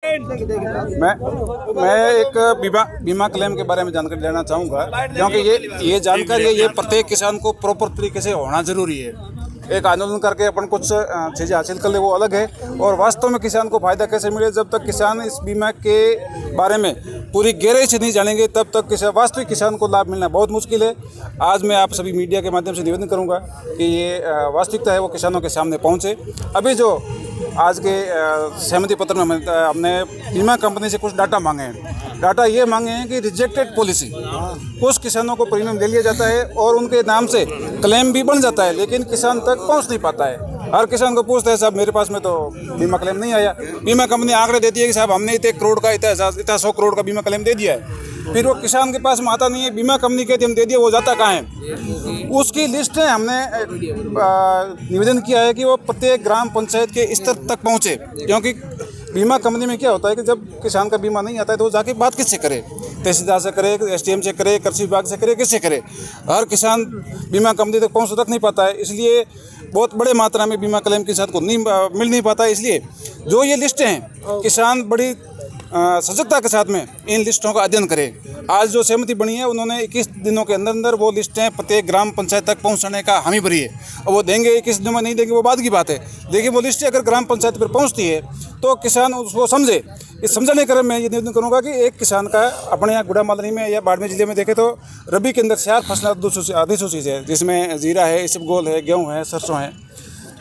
मैं एक बीमा क्लेम के बारे में जानकारी लेना चाहूँगा, क्योंकि ये जानकारी ये प्रत्येक किसान को प्रॉपर तरीके से होना जरूरी है। एक आंदोलन करके अपन कुछ चीज़ें हासिल कर ले वो अलग है, और वास्तव में किसान को फ़ायदा कैसे मिले, जब तक किसान इस बीमा के बारे में पूरी गहराई से नहीं जानेंगे तब तक वास्तविक किसान को लाभ मिलना बहुत मुश्किल है। आज मैं आप सभी मीडिया के माध्यम से निवेदन करूंगा कि ये वास्तविकता है वो किसानों के सामने पहुंचे। अभी जो आज के सहमति पत्र में हमने बीमा कंपनी से कुछ डाटा मांगे हैं। डाटा ये मांगे हैं कि रिजेक्टेड पॉलिसी कुछ किसानों को प्रीमियम ले लिया जाता है और उनके नाम से क्लेम भी बन जाता है, लेकिन किसान तक पहुंच नहीं पाता है। हर किसान को पूछता है साहब मेरे पास में तो बीमा क्लेम नहीं आया। बीमा कंपनी आंकड़े देती है कि साहब हमने इतने करोड़ का इतना 100 करोड़ का बीमा क्लेम दे दिया है, फिर वो किसान के पास में आता नहीं है। बीमा कंपनी कहती हम दे दिए, वो जाता कहाँ है? उसकी लिस्ट है। हमने निवेदन किया है कि वो प्रत्येक ग्राम पंचायत के स्तर तक पहुँचे, क्योंकि बीमा कंपनी में क्या होता है कि जब किसान का बीमा नहीं आता है तो वो जाके बात किससे करे? तहसीलदार से करे, SDM से करे, कृषि विभाग से करे, किससे करे? हर किसान बीमा कंपनी तक पहुँच रख नहीं पाता है, इसलिए बहुत बड़े मात्रा में बीमा क्लेम किसान को मिल नहीं पाता है। इसलिए जो ये लिस्टें हैं, किसान बड़ी सजगता के साथ में इन लिस्टों का अध्ययन करें। आज जो सहमति बनी है उन्होंने 21 दिनों के अंदर अंदर वो लिस्टें प्रत्येक ग्राम पंचायत तक पहुंचाने का हामी भरी है। और वो देंगे 21 दिनों में नहीं देंगे वो बात की बात है, लेकिन वो लिस्टें अगर ग्राम पंचायत पर पहुंचती है तो किसान उसको समझे। इस समझने के क्रम में ये निवेदन करूँगा कि एक किसान का अपने यहाँ गुड़ामादनी में या बाड़मेर जिले में देखें तो रबी के अंदर 4 फसलें अधिसूचित है, जिसमें जीरा है, इसबगोल है, गेहूँ है, सरसों है।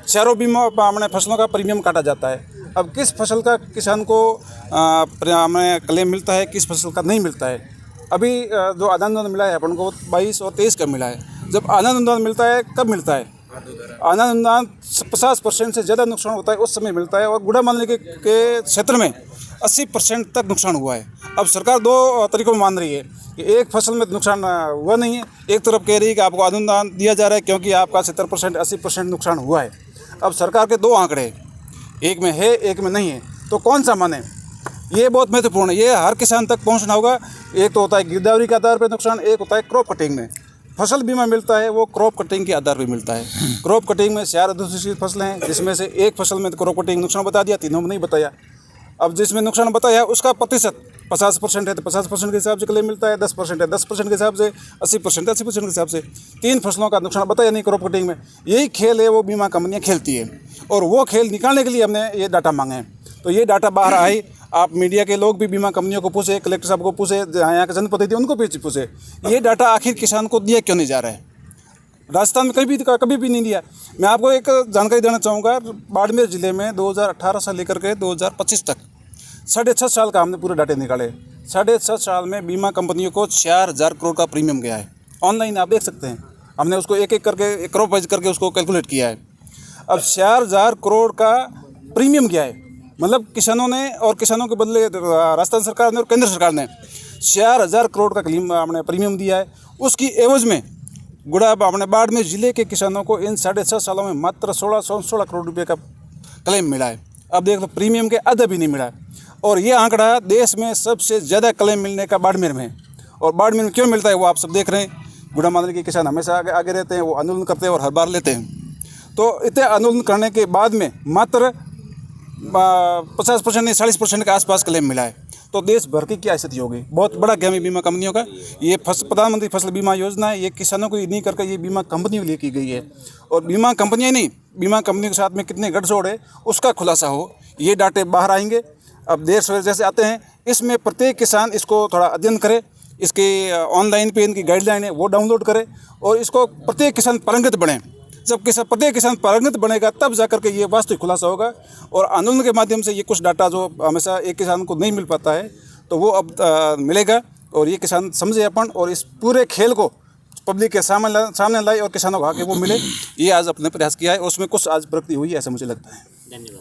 चारों बीमा अपने फसलों का प्रीमियम काटा जाता है। अब किस फसल का किसान को क्लेम मिलता है, किस फसल का नहीं मिलता है? अभी जो आनंद अनुदान मिला है अपन को 22 और 23 का मिला है। जब आनंद अनुदान मिलता है कब मिलता है? आनंद अनुदान 50% से ज़्यादा नुकसान होता है उस समय मिलता है, और गुड़ामादनी के क्षेत्र में 80% तक नुकसान हुआ है। अब सरकार 2 तरीकों में मान रही है कि एक फसल में नुकसान हुआ नहीं है, एक तरफ कह रही है कि आपको अनुदान दिया जा रहा है क्योंकि आपका 70% 80% नुकसान हुआ है। अब सरकार के 2 आंकड़े, एक में है एक में नहीं है, तो कौन सा माने? ये बहुत महत्वपूर्ण है, ये हर किसान तक पहुंचना होगा। एक तो होता है गिरदावरी के आधार पर नुकसान, एक होता है क्रॉप कटिंग में। फसल बीमा मिलता है वो क्रॉप कटिंग के आधार पर मिलता है। क्रॉप कटिंग में 4 अधिसूचित फसलें हैं, जिसमें से एक फसल में क्रॉप कटिंग नुकसान बता दिया, तीनों में नहीं बताया। अब जिसमें नुकसान बताया उसका प्रतिशत 50% है तो 50% के हिसाब से क्लेम मिलता है, 10% है 10% के हिसाब से, 80% 80% के हिसाब से। 3 फसलों का नुकसान बताया नहीं क्रॉप कटिंग में। यही खेल है वो बीमा कंपनियां खेलती है, और वो खेल निकालने के लिए हमने ये डाटा मांगे हैं। तो ये डाटा बाहर आई, आप मीडिया के लोग भी बीमा कंपनियों को पूछे, कलेक्टर साहब को पूछे, यहाँ के जनप्रतिनिधि उनको भी पूछे, ये डाटा आखिर किसान को दिया क्यों नहीं जा रहा है? राजस्थान में कभी भी नहीं दिया। मैं आपको एक जानकारी देना चाहूँगा, बाड़मेर जिले में 2018 से लेकर के 2025 तक 6.5 साल का हमने पूरे डाटे निकाले। 6.5 साल में बीमा कंपनियों को 4000 करोड़ का प्रीमियम गया है। ऑनलाइन आप देख सकते हैं, हमने उसको एक एक करके क्रॉप वाइज करके उसको कैलकुलेट किया है। अब 4000 करोड़ का प्रीमियम गया है, मतलब किसानों ने, और किसानों के बदले राजस्थान सरकार ने और केंद्र सरकार ने 4000 करोड़ का हमने प्रीमियम दिया है। उसकी एवज में अपने बाड़मेर जिले के किसानों को इन 6.5 सालों में मात्र 16 करोड़ रुपये का क्लेम मिला है। अब देख लो, प्रीमियम के आधा भी नहीं मिला है। और ये आंकड़ा देश में सबसे ज़्यादा क्लेम मिलने का बाड़मेर में है। और बाड़मेर में क्यों मिलता है वो आप सब देख रहे हैं। गुड़ामादनी के किसान हमेशा आगे रहते हैं, वो आंदोलन करते हैं और हर बार लेते हैं। तो इतने आंदोलन करने के बाद में मात्र 50% नहीं 40% के आसपास क्लेम मिला है। तो देश भर की क्या स्थिति होगी? बहुत बड़ा गेम है बीमा कंपनियों का। ये प्रधानमंत्री फसल बीमा योजना है, ये किसानों को नहीं करके ये बीमा कंपनियों के लिए की गई है। और बीमा कंपनियाँ नहीं, बीमा कंपनियों के साथ में कितने गठजोड़ है उसका खुलासा हो, ये डाटे बाहर आएंगे। अब देश जैसे आते हैं, इसमें प्रत्येक किसान इसको थोड़ा अध्ययन करे, इसके ऑनलाइन पे इनकी गाइडलाइन है वो डाउनलोड करे, और इसको प्रत्येक किसान पारंगत बने। जब प्रत्येक किसान पारंगत बनेगा तब जाकर के ये वास्तविक खुलासा होगा। और आंदोलन के माध्यम से ये कुछ डाटा जो हमेशा एक किसान को नहीं मिल पाता है तो वो अब मिलेगा, और ये किसान समझे अपन, और इस पूरे खेल को पब्लिक के सामने लाए और किसानों को आके वो मिले। ये आज अपने प्रयास किया है, उसमें कुछ आज प्रगति हुई है ऐसा मुझे लगता है। धन्यवाद।